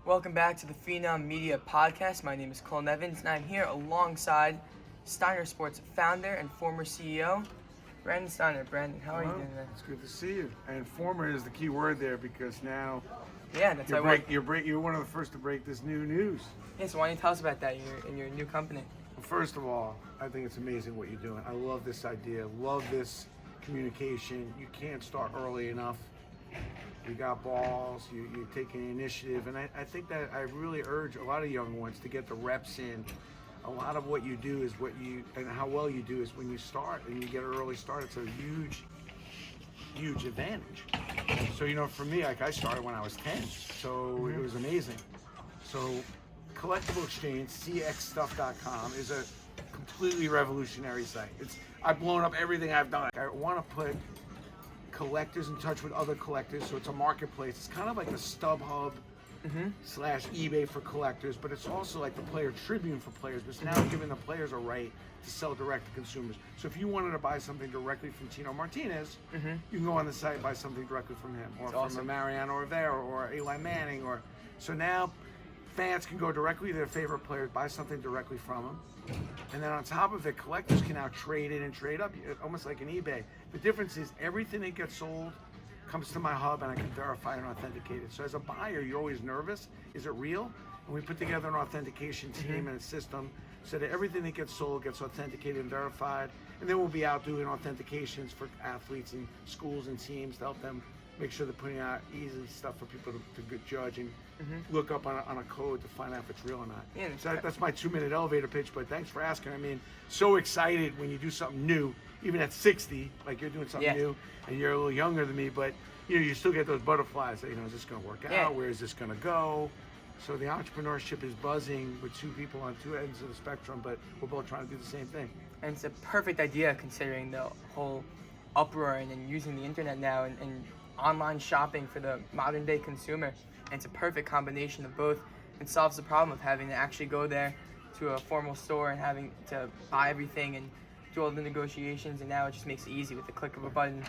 Welcome back to the Phenom Media podcast. My name is Nevins, and I'm here alongside Steiner Sports founder and former CEO, Brandon Steiner. Brandon, how are you doing today? It's good to see you. And former is the key word there because now That's you're one of the first to break this new news. Yeah, so why don't you tell us about that in your new company? Well, first of all, I think it's amazing what you're doing. I love this idea, love this communication. You can't start early enough. You got balls, you're taking initiative, and I think that I really urge a lot of young ones to get the reps in. A lot of what you do is and how well you do is when you start and you get an early start, it's a huge advantage. So, for me, I started when I was 10, so It was amazing. So, Collectible XChange, cxstuff.com, is a completely revolutionary site. I've blown up everything I've done. I want to put collectors in touch with other collectors, so it's a marketplace. It's kind of like the StubHub / eBay for collectors, but it's also like the Player Tribune for players, but it's now giving the players a right to sell direct to consumers. So if you wanted to buy something directly from Tino Martinez, you can go on the site and buy something directly from him, or from a Mariano Rivera or Eli Manning, so now fans can go directly to their favorite players, buy something directly from them. And then on top of it, collectors can now trade in and trade up, almost like an eBay. The difference is everything that gets sold comes to my hub and I can verify and authenticate it. So as a buyer, you're always nervous. Is it real? And we put together an authentication team and a system so that everything that gets sold gets authenticated and verified. And then we'll be out doing authentications for athletes and schools and teams to help them make sure they're putting out easy stuff for people to judge and look up on a code to find out if it's real or not. Yeah, so that's my 2-minute elevator pitch, but thanks for asking. I mean, so excited when you do something new, even at 60, like you're doing something new, and you're a little younger than me, but you still get those butterflies. Is this going to work out? Where is this going to go? So the entrepreneurship is buzzing with two people on two ends of the spectrum, but we're both trying to do the same thing. And it's a perfect idea considering the whole uproar and using the internet now and online shopping for the modern day consumer. And it's a perfect combination of both. It solves the problem of having to actually go there to a formal store and having to buy everything and do all the negotiations, and now it just makes it easy with the click of a button.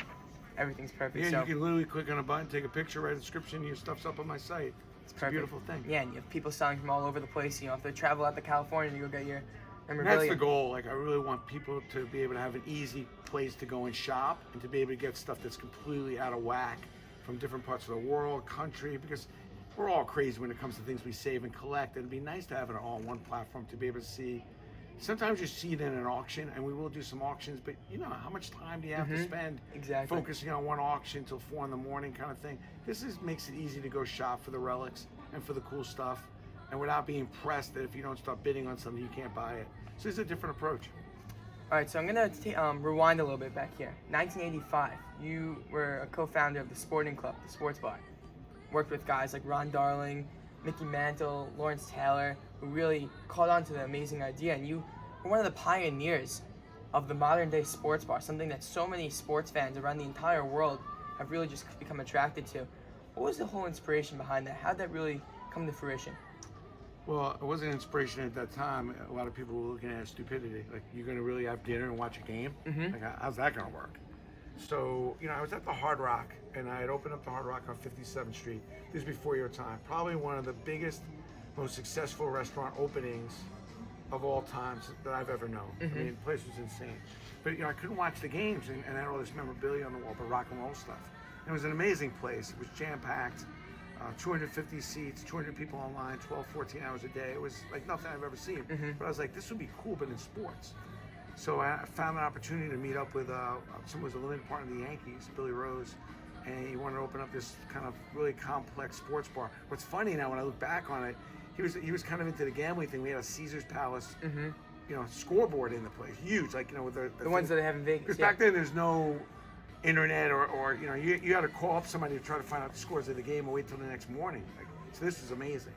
Everything's perfect. Yeah, you can literally click on a button, take a picture, write a description, your stuff's up on my site. It's a beautiful thing. Yeah, and you have people selling from all over the place. If they travel out to California to go get your memorabilia. That's the goal. I really want people to be able to have an easy place to go and shop and to be able to get stuff that's completely out of whack from different parts of the world, country, because we're all crazy when it comes to things we save and collect. It'd be nice to have it all on one platform to be able to see. Sometimes you see it in an auction, and we will do some auctions, but how much time do you have to spend focusing on one auction till 4 a.m. kind of thing? This makes it easy to go shop for the relics and for the cool stuff, and without being pressed that if you don't start bidding on something, you can't buy it. So it's a different approach. All right, so I'm going to rewind a little bit back here. 1985, you were a co-founder of the Sporting Club, the sports bar. Worked with guys like Ron Darling, Mickey Mantle, Lawrence Taylor, who really caught on to the amazing idea. And you were one of the pioneers of the modern day sports bar, something that so many sports fans around the entire world have really just become attracted to. What was the whole inspiration behind that? How did that really come to fruition? Well, it wasn't inspiration at that time. A lot of people were looking at stupidity. Like, you're going to really have dinner and watch a game? Like, how's that going to work? So, I was at the Hard Rock, and I had opened up the Hard Rock on 57th Street. This is before your time. Probably one of the biggest, most successful restaurant openings of all times that I've ever known. I mean, the place was insane. But, I couldn't watch the games, and I had all this memorabilia on the wall, but rock and roll stuff. And it was an amazing place. It was jam-packed. 250 seats, 200 people online, 12, 14 hours a day. It was like nothing I've ever seen. But I was like, this would be cool, but in sports. So I found an opportunity to meet up with someone who was a limited partner of the Yankees, Billy Rose, and he wanted to open up this kind of really complex sports bar. What's funny now, when I look back on it, he was kind of into the gambling thing. We had a Caesar's Palace, scoreboard in the place, huge, like with the ones that they have in Vegas. Because back then there's no internet or you had to call up somebody to try to find out the scores of the game and wait till the next morning. So this is amazing.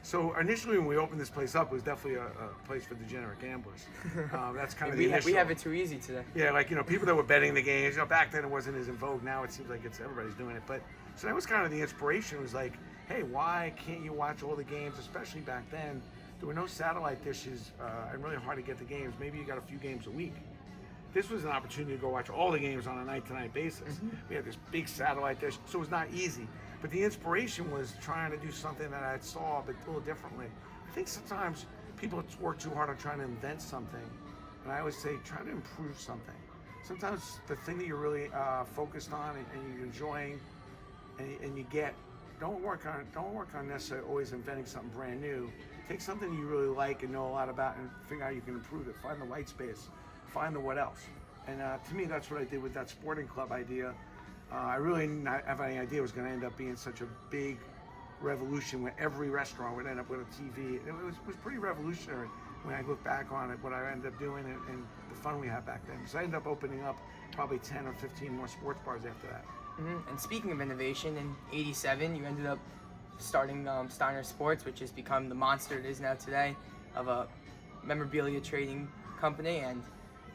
So initially when we opened this place up, it was definitely a place for degenerate gamblers. That's kind of the initial. We have it too easy today. Yeah, people that were betting the games. Back then it wasn't as in vogue. Now it seems like everybody's doing it. But so that was kind of the inspiration. It was like, hey, why can't you watch all the games? Especially back then, there were no satellite dishes and really hard to get the games. Maybe you got a few games a week. This was an opportunity to go watch all the games on a night-to-night basis. We had this big satellite dish, so it was not easy. But the inspiration was trying to do something that I saw, but a little differently. I think sometimes people work too hard on trying to invent something, and I always say try to improve something. Sometimes the thing that you're really focused on and you're enjoying, and you get, don't work on necessarily always inventing something brand new. Take something you really like and know a lot about and figure out how you can improve it. Find the white space, find the what else. And to me, that's what I did with that sporting club idea. I really didn't have any idea it was going to end up being such a big revolution where every restaurant would end up with a TV. It was pretty revolutionary when I look back on it, what I ended up doing and the fun we had back then. So I ended up opening up probably 10 or 15 more sports bars after that. Mm-hmm. And speaking of innovation, in '87 you ended up starting Steiner Sports, which has become the monster it is now today, of a memorabilia trading company, and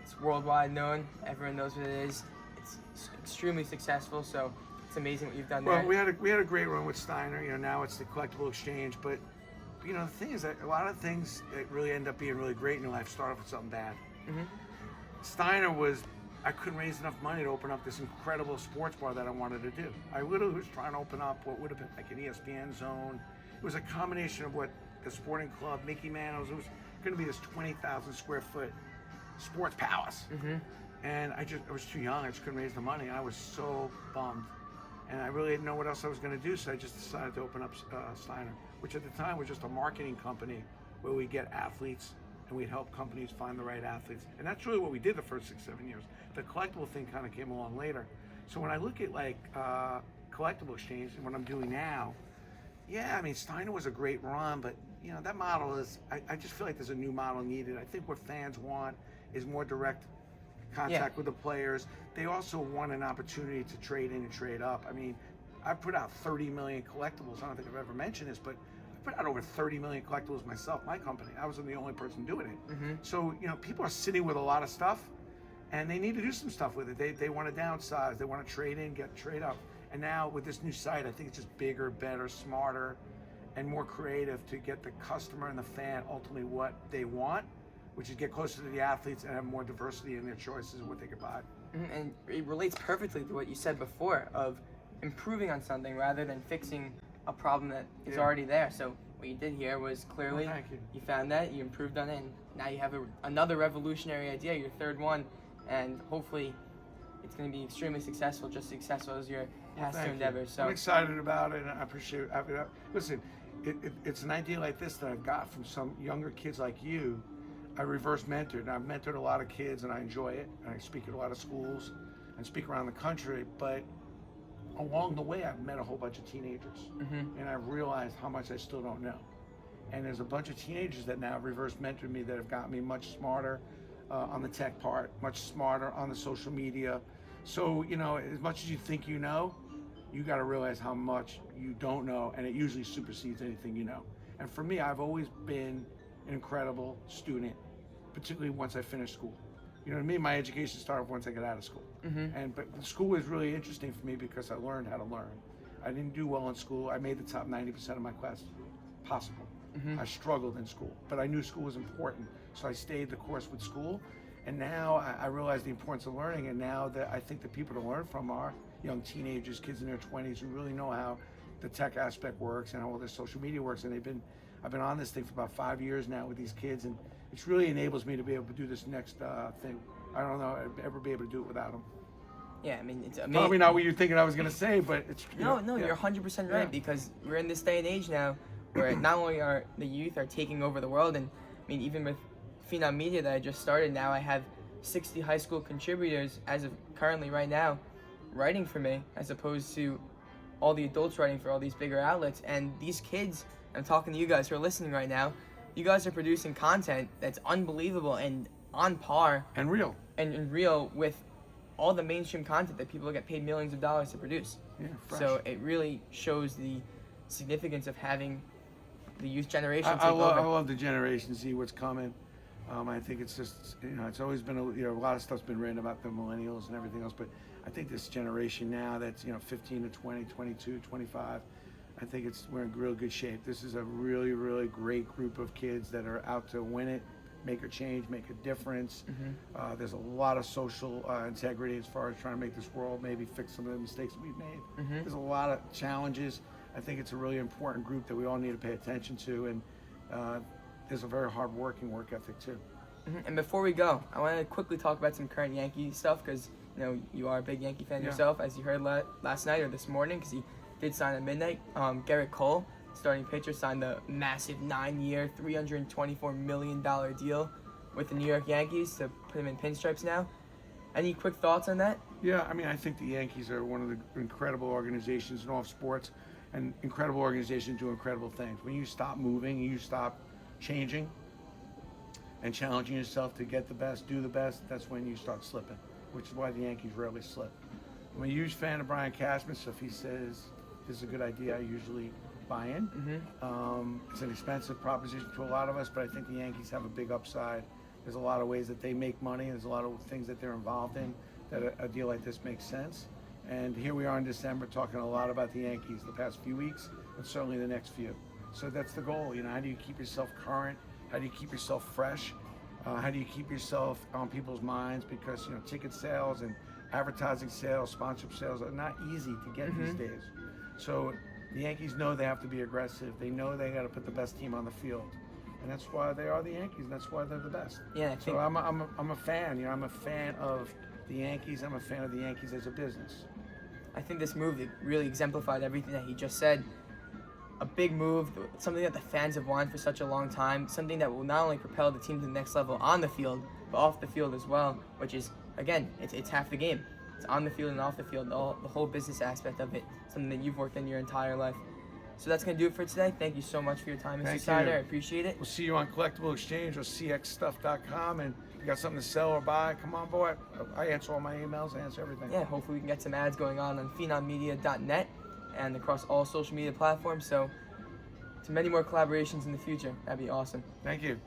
it's worldwide known. Everyone knows what it is. It's extremely successful, so it's amazing what you've done there. Well, we had a great run with Steiner. You know, now it's the Collectible XChange, but you know, the thing is that a lot of things that really end up being really great in your life start off with something bad. Mm-hmm. Steiner was, I couldn't raise enough money to open up this incredible sports bar that I wanted to do. I literally was trying to open up what would have been like an ESPN zone. It was a combination of what the sporting club, Mickey Mantle, it was going to be this 20,000 square foot sports palace. Mm-hmm. And I was too young, I just couldn't raise the money, and I was so bummed. And I really didn't know what else I was going to do, so I just decided to open up Steiner, which at the time was just a marketing company where we get athletes and we'd help companies find the right athletes. And that's really what we did the first 6-7 years. The collectible thing kind of came along later. So when I look at like Collectible XChange and what I'm doing now, yeah, I mean, Steiner was a great run, but you know, that model is, I just feel like there's a new model needed. I think what fans want is more direct contact with the players. They also want an opportunity to trade in and trade up. I mean, I put out 30 million collectibles. I don't think I've ever mentioned this, but I put out over 30 million collectibles myself, my company. I wasn't the only person doing it. Mm-hmm. So, you know, people are sitting with a lot of stuff and they need to do some stuff with it. They want to downsize, they want to trade in, trade up. And now with this new site, I think it's just bigger, better, smarter, and more creative to get the customer and the fan ultimately what they want, which is get closer to the athletes and have more diversity in their choices of what they could buy. Mm-hmm. And it relates perfectly to what you said before of improving on something rather than fixing a problem that is already there. So what you did here was clearly you found that, you improved on it, and now you have another revolutionary idea, your third one, and hopefully it's going to be extremely successful, just successful as your past two endeavors. So I'm excited about it, and I appreciate it. Listen, it's an idea like this that I've got from some younger kids like you. I reverse mentored, and I've mentored a lot of kids, and I enjoy it. And I speak at a lot of schools and speak around the country, but along the way, I've met a whole bunch of teenagers, and I've realized how much I still don't know. And there's a bunch of teenagers that now have reverse mentored me that have got me much smarter on the tech part, much smarter on the social media. So, you know, as much as you think you know, you got to realize how much you don't know, and it usually supersedes anything you know. And for me, I've always been an incredible student, particularly once I finished school. You know what I mean? My education started once I got out of school. But school was really interesting for me because I learned how to learn. I didn't do well in school. I made the top 90% of my class possible. I struggled in school, but I knew school was important, so I stayed the course with school. And now I realize the importance of learning, and now that I think the people to learn from are young teenagers, kids in their 20s who really know how the tech aspect works and how all this social media works. And I've been on this thing for about 5 years now with these kids, and it's really enables me to be able to do this next thing. I don't know if I'd ever be able to do it without them. yeah, I mean, it's amazing. Probably not what you're thinking I was going to say, but it's No, you're 100% right, because we're in this day and age now where not only are the youth are taking over the world, and I mean, even with Phenom Media that I just started, now I have 60 high school contributors as of currently right now writing for me, as opposed to all the adults writing for all these bigger outlets. And these kids, I'm talking to you guys who are listening right now, you guys are producing content that's unbelievable and on par and real with all the mainstream content that people get paid millions of dollars to produce. Yeah, fresh. So it really shows the significance of having the youth generation take I over. love the Generation Z, what's coming. I think it's just, you know, it's always been, a lot of stuff's been written about the millennials and everything else, but I think this generation now that's, 15 to 20, 22, 25, I think we're in real good shape. This is a really, really great group of kids that are out to win it, make a change, make a difference. There's a lot of social integrity as far as trying to make this world, maybe fix some of the mistakes that we've made. There's a lot of challenges. I think it's a really important group that we all need to pay attention to, and there's a very hard-working work ethic too. And before we go, I want to quickly talk about some current Yankee stuff, because you are a big Yankee fan yourself, as you heard last night or this morning, because he did sign at midnight. Garrett Cole, starting pitcher, signed the massive 9-year, $324 million deal with the New York Yankees to put him in pinstripes now. Any quick thoughts on that? Yeah, I mean, I think the Yankees are one of the incredible organizations in all of sports, and incredible organizations do incredible things. When you stop moving, you stop changing and challenging yourself to get the best, do the best, that's when you start slipping, which is why the Yankees rarely slip. I'm a huge fan of Brian Cashman, so if he says this is a good idea, I usually buy in. It's an expensive proposition to a lot of us, but I think the Yankees have a big upside. There's a lot of ways that they make money. There's a lot of things that they're involved in that a deal like this makes sense. And here we are in December talking a lot about the Yankees the past few weeks, and certainly the next few. So that's the goal. How do you keep yourself current? How do you keep yourself fresh? How do you keep yourself on people's minds? Because ticket sales and advertising sales, sponsorship sales are not easy to get these days. So the Yankees know they have to be aggressive. They know they got to put the best team on the field, and that's why they are the Yankees. And that's why they're the best. Yeah. So I'm a fan. I'm a fan of the Yankees. I'm a fan of the Yankees as a business. I think this move really exemplified everything that he just said. A big move, something that the fans have wanted for such a long time, something that will not only propel the team to the next level on the field, but off the field as well, which is, again, it's half the game. It's on the field and off the field, the whole business aspect of it, something that you've worked in your entire life. So that's going to do it for today. Thank you so much for your time, Mr. Steiner. I appreciate it. We'll see you on Collectible XChange or cxstuff.com, and if you got something to sell or buy, come on, boy. I answer all my emails. I answer everything. Yeah, hopefully we can get some ads going on phenommedia.net and across all social media platforms. So to many more collaborations in the future. That'd be awesome. Thank you.